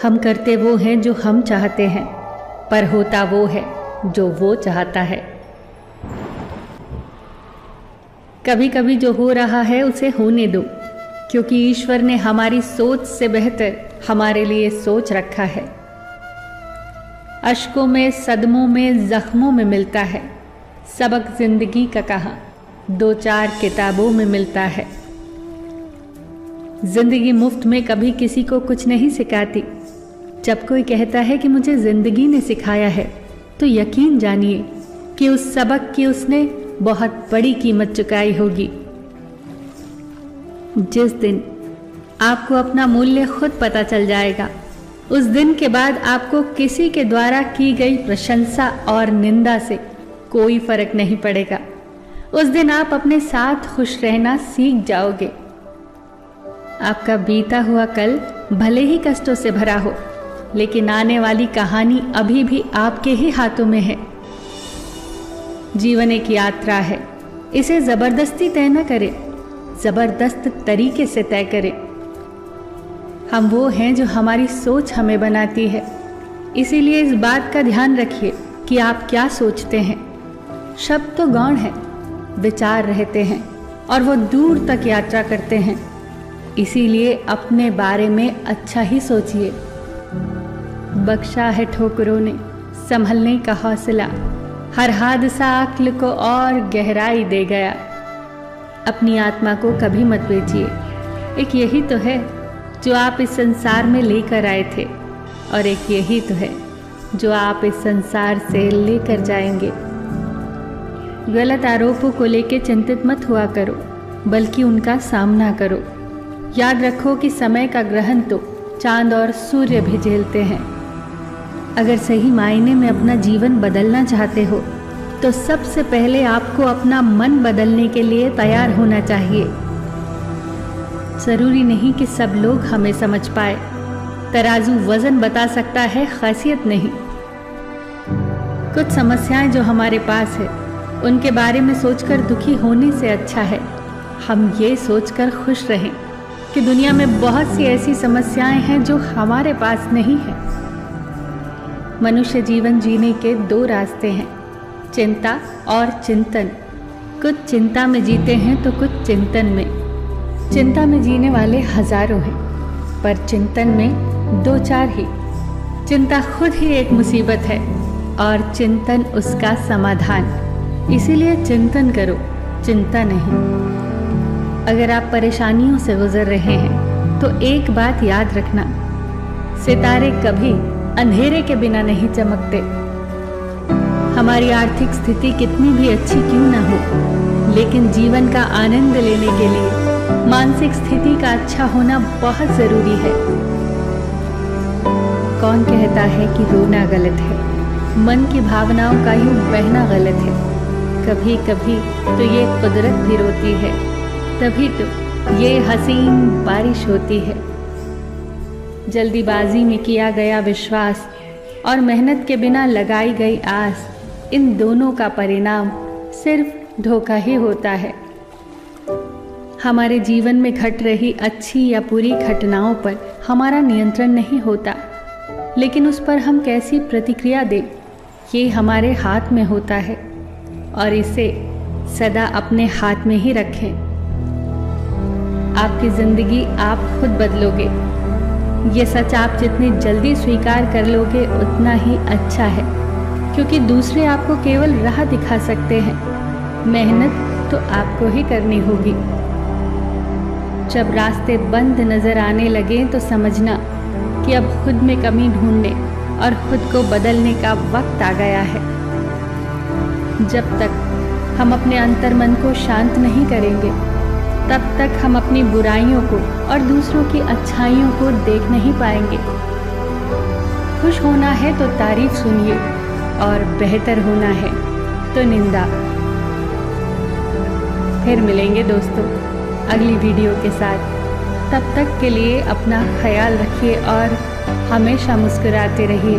हम करते वो हैं जो हम चाहते हैं, पर होता वो है जो वो चाहता है। कभी कभी जो हो रहा है उसे होने दो, क्योंकि ईश्वर ने हमारी सोच से बेहतर हमारे लिए सोच रखा है। अश्कों में, सदमों में, जख्मों में मिलता है सबक जिंदगी का, कहाँ 2-4 किताबों में मिलता है। जिंदगी मुफ्त में कभी किसी को कुछ नहीं सिखाती। जब कोई कहता है कि मुझे जिंदगी ने सिखाया है, तो यकीन जानिए कि उस सबक की उसने बहुत बड़ी कीमत चुकाई होगी। जिस दिन आपको अपना मूल्य खुद पता चल जाएगा, उस दिन के बाद आपको किसी के द्वारा की गई प्रशंसा और निंदा से कोई फर्क नहीं पड़ेगा। उस दिन आप अपने साथ खुश रहना सीख जाओगे। आपका बीता हुआ कल भले ही कष्टों से भरा हो, लेकिन आने वाली कहानी अभी भी आपके ही हाथों में है। जीवन एक यात्रा है, इसे जबरदस्ती तय न करें, जबरदस्त तरीके से तय करें। हम वो हैं जो हमारी सोच हमें बनाती है, इसीलिए इस बात का ध्यान रखिए कि आप क्या सोचते हैं। शब्द तो गौण है, विचार रहते हैं और वो दूर तक यात्रा करते हैं। इसीलिए अपने बारे में अच्छा ही सोचिए। बख्शा है ठोकरों ने संभलने का हौसला, हर हादसा अक्ल को और गहराई दे गया। अपनी आत्मा को कभी मत बेचिए, एक यही तो है जो आप इस संसार में लेकर आए थे, और एक यही तो है जो आप इस संसार से लेकर जाएंगे। गलत आरोपों को लेकर चिंतित मत हुआ करो, बल्कि उनका सामना करो। याद रखो कि समय का ग्रहण तो चांद और सूर्य भी झेलते हैं। अगर सही मायने में अपना जीवन बदलना चाहते हो, तो सबसे पहले आपको अपना मन बदलने के लिए तैयार होना चाहिए। जरूरी नहीं कि सब लोग हमें समझ पाए। तराजू वजन बता सकता है, खासियत नहीं। कुछ समस्याएं जो हमारे पास है, उनके बारे में सोचकर दुखी होने से अच्छा है हम ये सोचकर खुश रहें कि दुनिया में बहुत सी ऐसी समस्याएं हैं जो हमारे पास नहीं है। मनुष्य जीवन जीने के 2 रास्ते हैं, चिंता और चिंतन। कुछ चिंता में जीते हैं तो कुछ चिंतन में। चिंता में जीने वाले हजारों हैं, पर चिंतन में 2-4 ही। चिंता खुद ही एक मुसीबत है और चिंतन उसका समाधान। इसीलिए चिंतन करो, चिंता नहीं। अगर आप परेशानियों से गुजर रहे हैं, तो एक बात याद रखना, सितारे कभी अंधेरे के बिना नहीं चमकते। हमारी आर्थिक स्थिति कितनी भी अच्छी क्यों ना हो, लेकिन जीवन का आनंद लेने के लिए मानसिक स्थिति का अच्छा होना बहुत जरूरी है। कौन कहता है कि रोना गलत है? मन की भावनाओं का यूं बहना गलत है। कभी कभी तो ये कुदरत भी रोती है, तभी तो ये हसीन बारिश होती है। जल्दीबाजी में किया गया विश्वास और मेहनत के बिना लगाई गई आस, इन दोनों का परिणाम सिर्फ धोखा ही होता है। हमारे जीवन में घट रही अच्छी या बुरी घटनाओं पर हमारा नियंत्रण नहीं होता, लेकिन उस पर हम कैसी प्रतिक्रिया दें, ये हमारे हाथ में होता है, और इसे सदा अपने हाथ में ही रखें। आपकी जिंदगी आप खुद बदलोगे। ये सच आप जितनी जल्दी स्वीकार कर लोगे उतना ही अच्छा है, क्योंकि दूसरे आपको केवल राह दिखा सकते हैं, मेहनत तो आपको ही करनी होगी। जब रास्ते बंद नजर आने लगे तो समझना कि अब खुद में कमी ढूंढने और खुद को बदलने का वक्त आ गया है। जब तक हम अपने अंतर्मन को शांत नहीं करेंगे, तब तक हम अपनी बुराइयों को और दूसरों की अच्छाइयों को देख नहीं पाएंगे। खुश होना है तो तारीफ सुनिए, और बेहतर होना है तो निंदा। फिर मिलेंगे दोस्तों अगली वीडियो के साथ। तब तक के लिए अपना ख्याल रखिए और हमेशा मुस्कुराते रहिए।